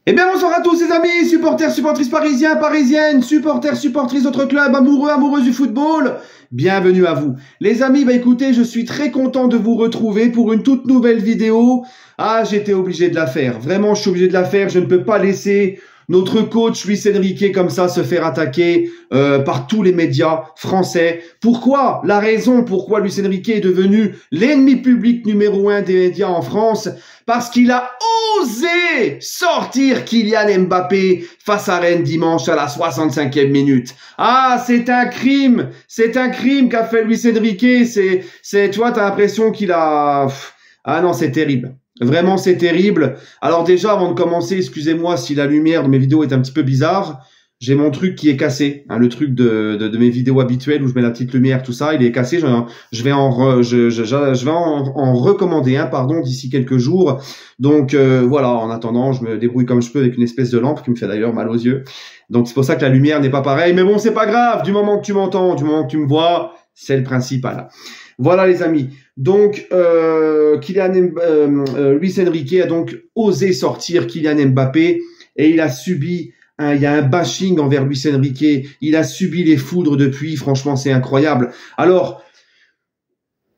Eh bien bonsoir à tous les amis, supporters, supportrices parisiens, parisiennes, supporters, supportrices d'autres clubs, amoureux, amoureuses du football. Bienvenue à vous. Les amis, écoutez, je suis très content de vous retrouver pour une toute nouvelle vidéo. Ah, j'étais obligé de la faire. Vraiment, je suis obligé de la faire. Je ne peux pas laisser notre coach Luis Enrique comme ça se faire attaquer par tous les médias français. Pourquoi? La raison pourquoi Luis Enrique est devenu l'ennemi public numéro 1 des médias en France, parce qu'il a osé sortir Kylian Mbappé face à Rennes dimanche à la 65e minute. Ah, c'est un crime qu'a fait Luis Enrique. Tu vois, t'as l'impression qu'il a... Ah non, c'est terrible. Vraiment, c'est terrible. Alors déjà, avant de commencer, excusez-moi si la lumière de mes vidéos est un petit peu bizarre. J'ai mon truc qui est cassé, hein, le truc de mes vidéos habituelles où je mets la petite lumière, tout ça, il est cassé. Je vais en recommander un, pardon, d'ici quelques jours. Donc voilà, en attendant, je me débrouille comme je peux avec une espèce de lampe qui me fait d'ailleurs mal aux yeux. Donc c'est pour ça que la lumière n'est pas pareille. Mais bon, c'est pas grave. Du moment que tu m'entends, du moment que tu me vois, c'est le principal. Voilà les amis. Donc Luis Enrique a donc osé sortir Kylian Mbappé et il a subi il y a un bashing envers Luis Enrique. Il a subi les foudres depuis. Franchement, c'est incroyable. Alors,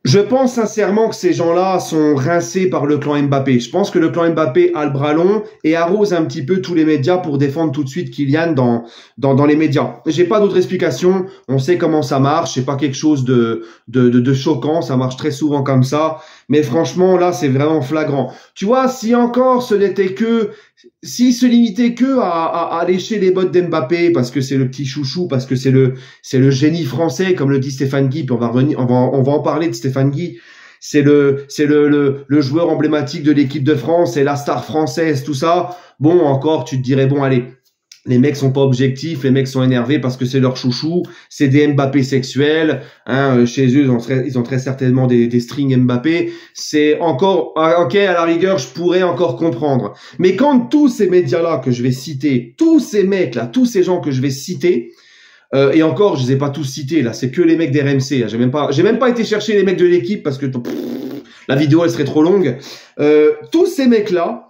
je pense sincèrement que ces gens-là sont rincés par le clan Mbappé. Je pense que le clan Mbappé a le bras long et arrose un petit peu tous les médias pour défendre tout de suite Kylian dans les médias. J'ai pas d'autre explication. On sait comment ça marche. C'est pas quelque chose de choquant. Ça marche très souvent comme ça. Mais franchement, là, c'est vraiment flagrant. Tu vois, si encore s'il se limitait que à lécher les bottes d'Mbappé parce que c'est le petit chouchou, parce que c'est le génie français, comme le dit Stéphane Guy, puis on va en parler de Stéphane Guy. C'est le joueur emblématique de l'équipe de France, c'est la star française, tout ça. Bon, encore, tu te dirais, bon, allez, les mecs sont pas objectifs, les mecs sont énervés parce que c'est leur chouchou, c'est des Mbappé sexuels, hein, chez eux, ils ont très certainement des strings Mbappé. C'est encore, ok, à la rigueur, je pourrais encore comprendre. Mais quand tous ces médias-là que je vais citer, tous ces mecs-là, tous ces gens que je vais citer, et encore, je les ai pas tous cités, là, c'est que les mecs d'RMC, hein, j'ai même pas été chercher les mecs de l'équipe parce que la vidéo, elle serait trop longue. Tous ces mecs-là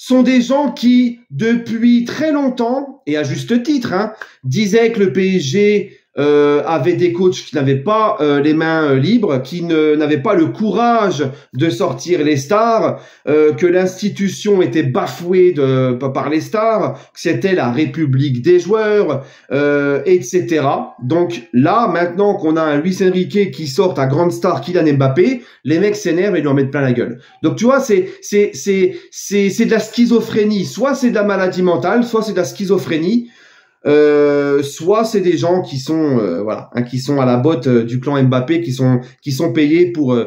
sont des gens qui, depuis très longtemps, et à juste titre, hein, disaient que le PSG avait des coachs qui n'avaient pas les mains libres, qui n'avaient pas le courage de sortir les stars, que l'institution était bafouée par les stars, que c'était la République des joueurs, etc. Donc là, maintenant qu'on a un Luis Enrique qui sort à grande star Kylian Mbappé, les mecs s'énervent et lui en mettent plein la gueule. Donc tu vois, c'est de la schizophrénie. Soit c'est de la maladie mentale, soit c'est de la schizophrénie. Soit c'est des gens qui sont voilà, hein, qui sont à la botte du clan Mbappé, qui sont payés pour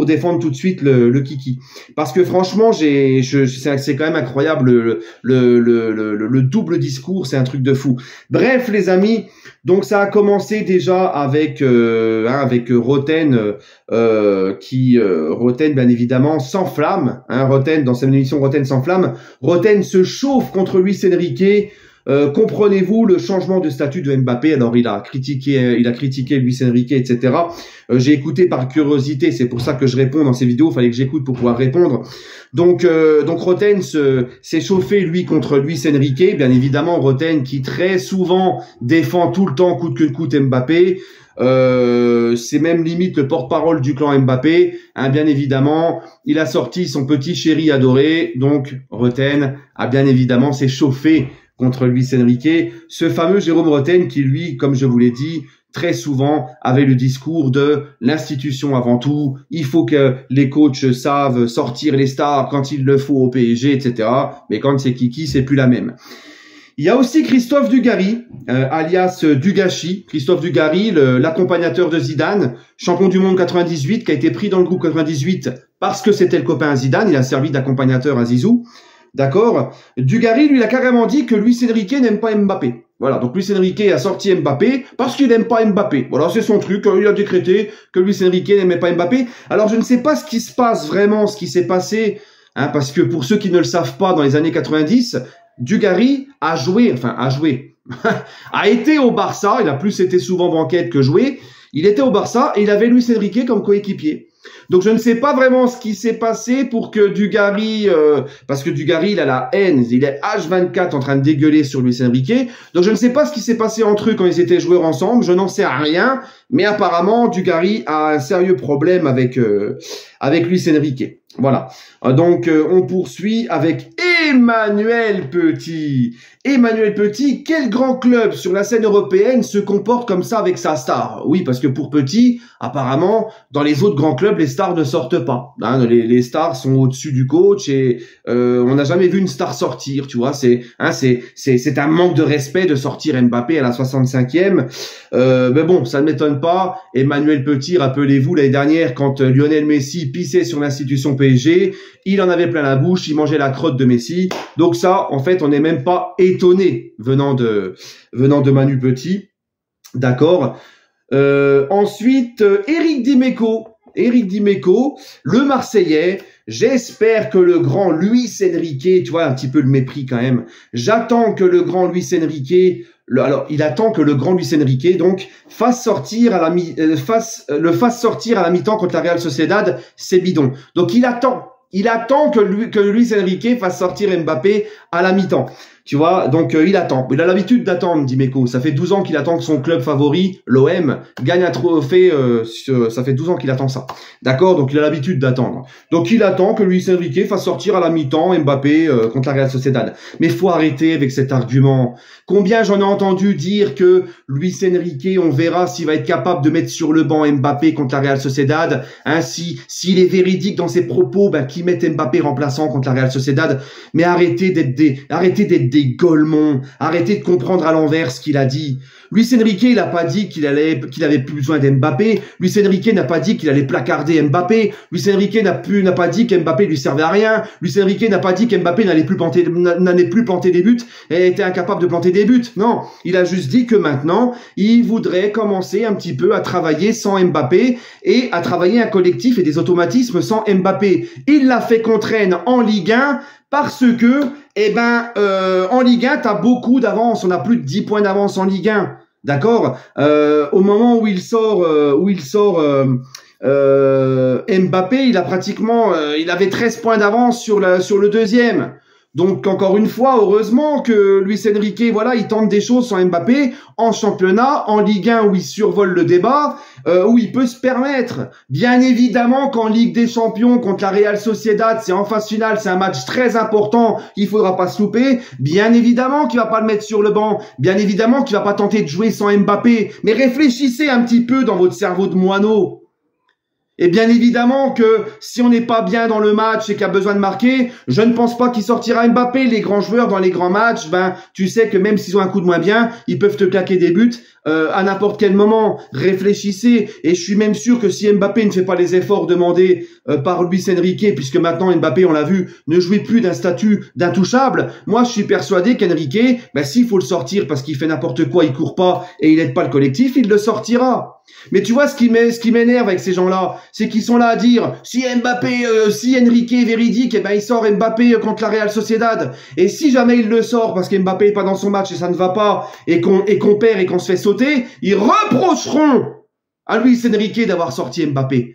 défendre tout de suite le kiki. Parce que franchement, c'est quand même incroyable le double discours, c'est un truc de fou. Bref les amis, donc ça a commencé déjà avec Roten Roten bien évidemment s'enflamme, hein, Roten dans son émission Roten s'enflamme, Roten se chauffe contre Luis Enrique. Comprenez-vous le changement de statut de Mbappé? Alors il a critiqué Luis Enrique, etc. J'ai écouté par curiosité, c'est pour ça que je réponds dans ces vidéos. Il fallait que j'écoute pour pouvoir répondre. Donc Roten s'est chauffé lui contre Luis Enrique, bien évidemment. Roten qui très souvent défend tout le temps coûte que coûte Mbappé. C'est même limite le porte-parole du clan Mbappé, hein, bien évidemment. Il a sorti son petit chéri adoré, donc Roten a bien évidemment s'est chauffé contre Luis Enrique, ce fameux Jérôme Roten qui lui, comme je vous l'ai dit, très souvent avait le discours de l'institution avant tout, il faut que les coachs savent sortir les stars quand il le faut au PSG, etc. Mais quand c'est Kiki, c'est plus la même. Il y a aussi Christophe Dugarry, alias Dugashi. Christophe Dugarry, l'accompagnateur de Zidane, champion du monde 98, qui a été pris dans le groupe 98 parce que c'était le copain à Zidane, il a servi d'accompagnateur à Zizou. D'accord? Dugarry, lui, il a carrément dit que Luis Enrique n'aime pas Mbappé. Voilà, donc Luis Enrique a sorti Mbappé parce qu'il n'aime pas Mbappé. Voilà, c'est son truc, il a décrété que Luis Enrique n'aimait pas Mbappé. Alors, je ne sais pas ce qui se passe vraiment, ce qui s'est passé, hein, parce que pour ceux qui ne le savent pas, dans les années 90, Dugarry a été au Barça, il a plus été souvent banquette que joué, il était au Barça et il avait Luis Enrique comme coéquipier. Donc je ne sais pas vraiment ce qui s'est passé pour que Dugarry, parce que Dugarry il a la haine, il est H24 en train de dégueuler sur Luis Enrique. Donc je ne sais pas ce qui s'est passé entre eux quand ils étaient joueurs ensemble, je n'en sais rien. Mais apparemment Dugarry a un sérieux problème avec Luis Enrique. Voilà. Donc on poursuit avec Emmanuel Petit. Emmanuel Petit, quel grand club sur la scène européenne se comporte comme ça avec sa star? Oui, parce que pour Petit, apparemment, dans les autres grands clubs, les stars ne sortent pas. Hein, les stars sont au-dessus du coach et on n'a jamais vu une star sortir, tu vois. C'est un manque de respect de sortir Mbappé à la 65e. Mais bon, ça ne m'étonne pas. Emmanuel Petit, rappelez-vous, l'année dernière, quand Lionel Messi pissait sur l'institution PSG, il en avait plein la bouche, il mangeait la crotte de Messi. Donc ça, en fait, on n'est même pas étonné venant de Manu Petit. D'accord. Ensuite, Eric Dimeco. Eric Dimeco, le Marseillais. J'espère que le grand Luis Enrique, tu vois, un petit peu le mépris quand même. J'attends que le grand Luis Enrique, il attend que le grand Luis Enrique, donc, fasse sortir à la mi-temps contre la Real Sociedad, c'est bidon. Donc, il attend que Luis Enrique fasse sortir Mbappé à la mi-temps. Tu vois, donc il attend. Il a l'habitude d'attendre, dit Meko. Ça fait 12 ans qu'il attend que son club favori, l'OM, gagne un trophée. Ça fait 12 ans qu'il attend ça. D'accord? Donc il a l'habitude d'attendre. Donc il attend que Luis Enrique fasse sortir à la mi-temps Mbappé contre la Real Sociedad. Mais faut arrêter avec cet argument. Combien j'en ai entendu dire que Luis Enrique, on verra s'il va être capable de mettre sur le banc Mbappé contre la Real Sociedad. Ainsi, s'il est véridique dans ses propos, qu'il mette Mbappé remplaçant contre la Real Sociedad. Mais arrêtez d'être des golemons, arrêtez de comprendre à l'envers ce qu'il a dit. Luis Enrique, il n'a pas dit qu'il avait plus besoin d'Mbappé. Luis Enrique n'a pas dit qu'il allait placarder Mbappé. Luis Enrique n'a pas dit qu'Mbappé lui servait à rien. Luis Enrique n'a pas dit qu'Mbappé n'allait plus planter des buts et était incapable de planter des buts. Non, il a juste dit que maintenant, il voudrait commencer un petit peu à travailler sans Mbappé et à travailler un collectif et des automatismes sans Mbappé. Il l'a fait contre Rennes en Ligue 1 parce que, en Ligue 1, t'as beaucoup d'avance. On a plus de 10 points d'avance en Ligue 1. D'accord? Au moment où il sort Mbappé, il avait 13 points d'avance sur le deuxième. Donc, encore une fois, heureusement que Luis Enrique, voilà, il tente des choses sans Mbappé en championnat, en Ligue 1 où il survole le débat, où il peut se permettre. Bien évidemment qu'en Ligue des Champions contre la Real Sociedad, c'est en phase finale, c'est un match très important, il faudra pas se louper. Bien évidemment qu'il va pas le mettre sur le banc. Bien évidemment qu'il va pas tenter de jouer sans Mbappé. Mais réfléchissez un petit peu dans votre cerveau de moineau. Et bien évidemment que si on n'est pas bien dans le match et qu'il y a besoin de marquer, je ne pense pas qu'il sortira Mbappé. Les grands joueurs dans les grands matchs, tu sais que même s'ils ont un coup de moins bien, ils peuvent te claquer des buts à n'importe quel moment. Réfléchissez. Et je suis même sûr que si Mbappé ne fait pas les efforts demandés par Luis Enrique, puisque maintenant Mbappé, on l'a vu, ne jouit plus d'un statut d'intouchable, moi je suis persuadé qu'Enrique, s'il faut le sortir parce qu'il fait n'importe quoi, il court pas et il aide pas le collectif, il le sortira. Mais tu vois ce qui m'énerve avec ces gens-là, c'est qu'ils sont là à dire si Enrique est véridique, il sort Mbappé contre la Real Sociedad. Et si jamais il le sort parce qu'Mbappé est pas dans son match et ça ne va pas et qu'on perd et qu'on se fait sauter, ils reprocheront à Luis Enrique d'avoir sorti Mbappé.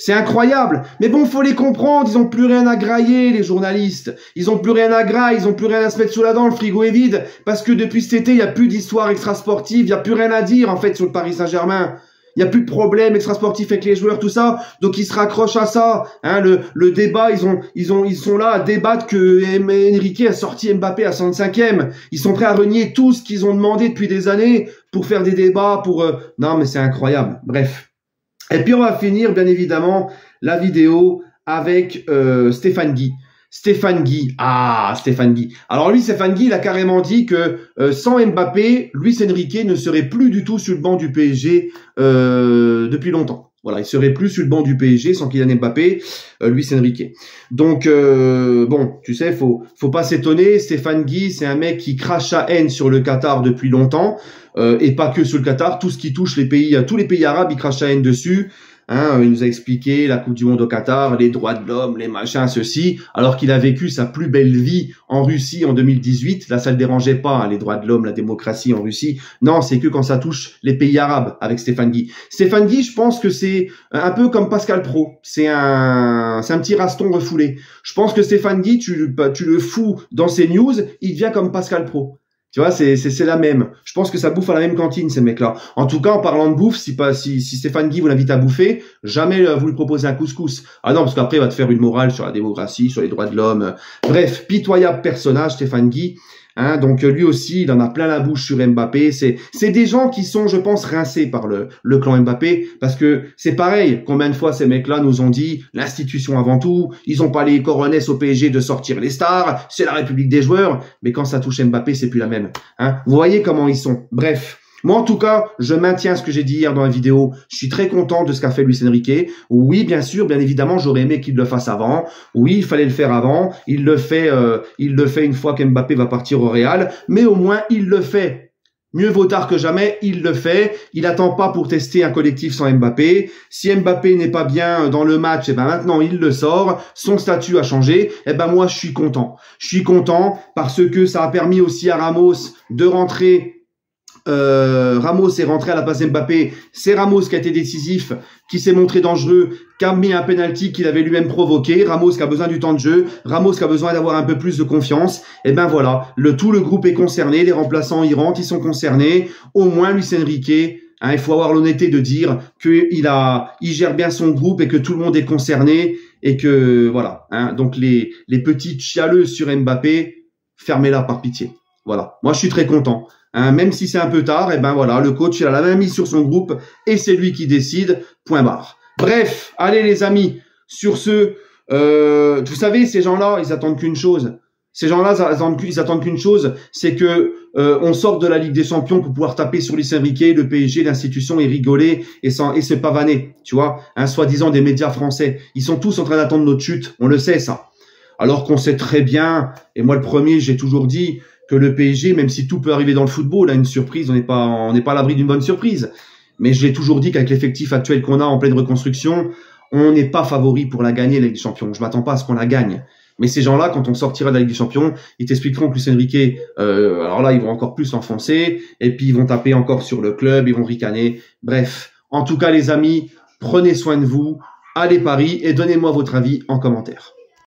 C'est incroyable. Mais bon, faut les comprendre. Ils ont plus rien à grailler, les journalistes. Ils ont plus rien à grailler. Ils ont plus rien à se mettre sous la dent. Le frigo est vide. Parce que depuis cet été, il n'y a plus d'histoire extrasportive. Il n'y a plus rien à dire, en fait, sur le Paris Saint-Germain. Il n'y a plus de problème extrasportif avec les joueurs, tout ça. Donc, ils se raccrochent à ça. Hein, le débat, ils sont là à débattre que Enrique a sorti Mbappé à 65e. Ils sont prêts à renier tout ce qu'ils ont demandé depuis des années pour faire des débats, Non, mais c'est incroyable. Bref. Et puis on va finir bien évidemment la vidéo avec Stéphane Guy. Stéphane Guy. Alors lui, Stéphane Guy, il a carrément dit que sans Mbappé, Luis Enrique ne serait plus du tout sur le banc du PSG depuis longtemps. Voilà, il serait plus sur le banc du PSG sans Kylian Mbappé, Luis Enrique. Donc bon, tu sais, faut pas s'étonner. Stéphane Guy, c'est un mec qui crache sa haine sur le Qatar depuis longtemps. Et pas que sur le Qatar, tout ce qui touche tous les pays arabes, il crache sa haine dessus. Hein, il nous a expliqué la Coupe du Monde au Qatar, les droits de l'homme, les machins, ceci, alors qu'il a vécu sa plus belle vie en Russie en 2018. Là, ça le dérangeait pas, hein, les droits de l'homme, la démocratie en Russie. Non, c'est que quand ça touche les pays arabes avec Stéphane Guy. Stéphane Guy, je pense que c'est un peu comme Pascal Praud. C'est un petit raston refoulé. Je pense que Stéphane Guy, tu le fous dans ses news, il devient comme Pascal Praud. Tu vois, c'est la même. Je pense que ça bouffe à la même cantine, ces mecs-là. En tout cas, en parlant de bouffe, si Stéphane Guy vous l'invite à bouffer, jamais vous lui proposez un couscous. Ah non, parce qu'après, il va te faire une morale sur la démocratie, sur les droits de l'homme. Bref, pitoyable personnage, Stéphane Guy. Hein, donc lui aussi, il en a plein la bouche sur Mbappé. C'est des gens qui sont, je pense, rincés par le clan Mbappé, parce que c'est pareil. Combien de fois ces mecs-là nous ont dit l'institution avant tout, ils ont pas les coronets au PSG de sortir les stars, c'est la République des joueurs. Mais quand ça touche Mbappé, c'est plus la même. Hein, vous voyez comment ils sont. Bref. Moi, en tout cas, je maintiens ce que j'ai dit hier dans la vidéo. Je suis très content de ce qu'a fait Luis Enrique. Oui, bien sûr, bien évidemment, j'aurais aimé qu'il le fasse avant. Oui, il fallait le faire avant. Il le fait une fois qu'Mbappé va partir au Real. Mais au moins, il le fait. Mieux vaut tard que jamais, il le fait. Il attend pas pour tester un collectif sans Mbappé. Si Mbappé n'est pas bien dans le match, maintenant, il le sort. Son statut a changé. Moi, je suis content. Je suis content parce que ça a permis aussi à Ramos de rentrer. Ramos est rentré à la place d'Mbappé. C'est Ramos qui a été décisif, qui s'est montré dangereux, qui a mis un penalty qu'il avait lui-même provoqué. Ramos qui a besoin du temps de jeu. Ramos qui a besoin d'avoir un peu plus de confiance. Voilà, tout le groupe est concerné. Les remplaçants y rentrent, ils sont concernés. Au moins, Luis Enrique, hein, il faut avoir l'honnêteté de dire qu'il gère bien son groupe et que tout le monde est concerné et que voilà. Hein, donc les petites chialeuses sur Mbappé, fermez-la par pitié. Voilà. Moi, je suis très content. Hein, même si c'est un peu tard, voilà, le coach il a la main mise sur son groupe et c'est lui qui décide. Point barre. Bref, allez les amis. Sur ce, vous savez, ces gens-là, ils attendent qu'une chose. Ces gens-là, ils attendent qu'une chose, c'est que on sorte de la Ligue des Champions pour pouvoir taper sur Luis Enrique, le PSG, l'institution et rigoler et se pavaner. Tu vois, hein, soi-disant des médias français, ils sont tous en train d'attendre notre chute. On le sait ça. Alors qu'on sait très bien, et moi le premier, j'ai toujours dit que le PSG, même si tout peut arriver dans le football, a une surprise, on n'est pas à l'abri d'une bonne surprise. Mais je l'ai toujours dit qu'avec l'effectif actuel qu'on a en pleine reconstruction, on n'est pas favori pour la gagner, la Ligue des Champions. Je m'attends pas à ce qu'on la gagne. Mais ces gens-là, quand on sortira de la Ligue des Champions, ils t'expliqueront que Luis Enrique, alors là, ils vont encore plus s'enfoncer, et puis ils vont taper encore sur le club, ils vont ricaner. Bref, en tout cas, les amis, prenez soin de vous, allez Paris, et donnez-moi votre avis en commentaire.